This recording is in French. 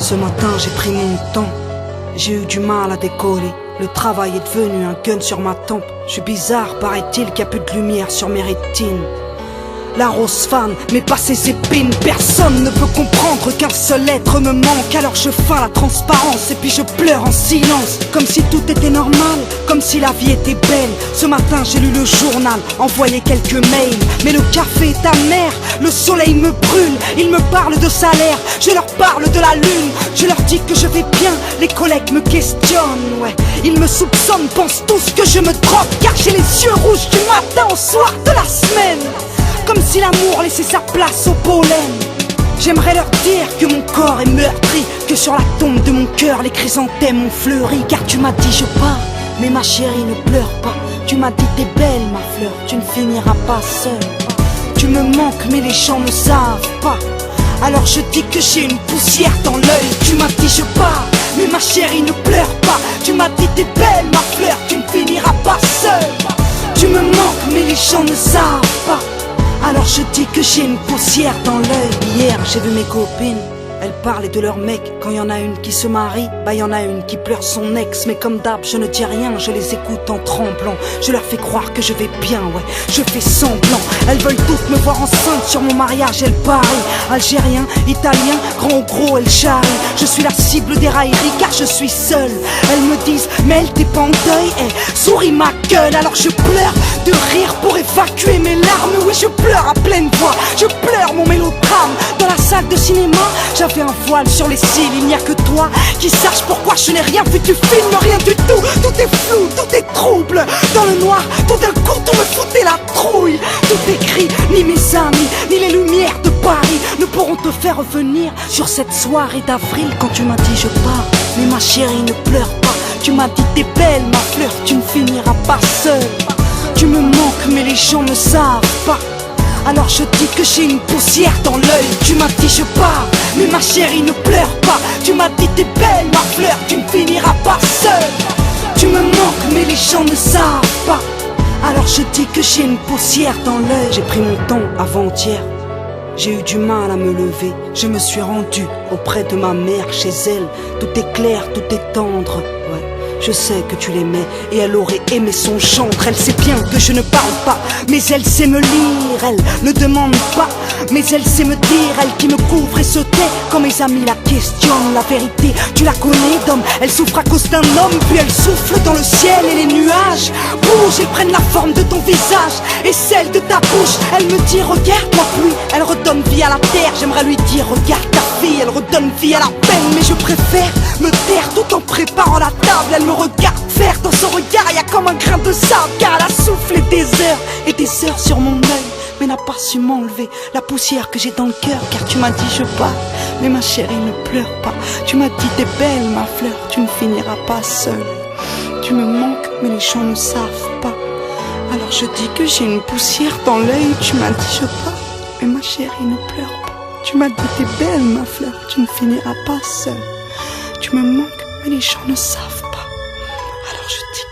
Ce matin j'ai pris mon temps, j'ai eu du mal à décoller. Le travail est devenu un gun sur ma tempe. Je suis bizarre, paraît-il qu'il n'y a plus de lumière sur mes rétines. La rose fan, mais pas ses épines. Personne ne peut comprendre qu'un seul être me manque. Alors je feins la transparence et puis je pleure en silence. Comme si tout était normal, comme si la vie était belle. Ce matin j'ai lu le journal, envoyé quelques mails. Mais le café est amer, le soleil me brûle. Ils me parlent de salaire, je leur parle de la lune. Je leur dis que je vais bien, les collègues me questionnent. Ouais, ils me soupçonnent, pensent tous que je me drogue. Car j'ai les yeux rouges du matin au soir de la semaine. Comme si l'amour laissait sa place au pollen. J'aimerais leur dire que mon corps est meurtri, que sur la tombe de mon cœur les chrysanthèmes ont fleuri. Car tu m'as dit je pars, mais ma chérie ne pleure pas. Tu m'as dit t'es belle ma fleur, tu ne finiras pas seule. Tu me manques mais les gens ne savent pas. Alors je dis que j'ai une poussière dans l'œil. Tu m'as dit je pars, mais ma chérie ne pleure pas. Tu m'as dit t'es belle ma fleur, tu ne finiras pas seule. Tu me manques mais les gens ne savent pas. Alors je dis que j'ai une poussière dans l'œil. Hier j'ai vu mes copines, elles parlaient de leur mec. Quand y en a une qui se marie, bah y en a une qui pleure son ex. Mais comme d'hab je ne dis rien, je les écoute en tremblant. Je leur fais croire que je vais bien, ouais, je fais semblant. Elles veulent toutes me voir enceinte sur mon mariage, elles parient. Algérien, italien, grand ou gros, elles charrient. Je suis la cible des railleries car je suis seule. Elles me disent, mais elle t'es pas en deuil, souris ma gueule. Alors je pleure de rire pour évacuer mes larmes. Oui je pleure à pleine voix, je pleure mon mélodrame. Dans la salle de cinéma, j'avais un voile sur les cils. Il n'y a que toi qui sache pourquoi je n'ai rien vu du film, rien du tout. Tout est flou, tout est trouble. Dans le noir, tout d'un coup on me foutait la trouille. Tout est gris, ni mes amis, ni les lumières de Paris ne pourront te faire revenir sur cette soirée d'avril. Quand tu m'as dit je pars, mais ma chérie ne pleure pas. Tu m'as dit t'es belle ma fleur, tu ne finiras pas seule. Tu me manques mais les gens ne savent pas. Alors je dis que j'ai une poussière dans l'œil. Tu m'as dit je pars, mais ma chérie ne pleure pas. Tu m'as dit t'es belle ma fleur, tu ne finiras pas seule. Tu me manques mais les gens ne savent pas. Alors je dis que j'ai une poussière dans l'œil. J'ai pris mon temps avant-hier, j'ai eu du mal à me lever. Je me suis rendu auprès de ma mère, chez elle. Tout est clair, tout est tendre, ouais. Je sais que tu l'aimais et elle aurait aimé son gendre. Elle sait bien que je ne parle pas, mais elle sait me lire. Elle ne demande pas, mais elle sait me dire. Elle qui me couvre et se tait quand mes amis la questionnent. La vérité, tu la connais d'homme. Elle souffre à cause d'un homme, puis elle souffle dans le ciel. Et les nuages bougent, ils prennent la forme de ton visage et celle de ta bouche. Elle me dit regarde-moi pluie, elle redonne vie à la terre. J'aimerais lui dire regarde ta fille, elle redonne vie à la peine. Mais je préfère me taire tout en préparant la table. Elle me regarde faire, dans son regard y a comme un grain de sable. Car elle a soufflé des heures et des heures sur mon œil, mais n'a pas su m'enlever la poussière que j'ai dans le cœur. Car tu m'as dit je pars, mais ma chérie ne pleure pas. Tu m'as dit t'es belle ma fleur, tu ne finiras pas seule. Tu me manques mais les gens ne savent pas. Alors je dis que j'ai une poussière dans l'œil. Tu m'as dit je pars, mais ma chérie ne pleure pas. Tu m'as dit t'es belle ma fleur, tu ne finiras pas seule. Tu me manques mais les gens ne savent pas. Alors je dis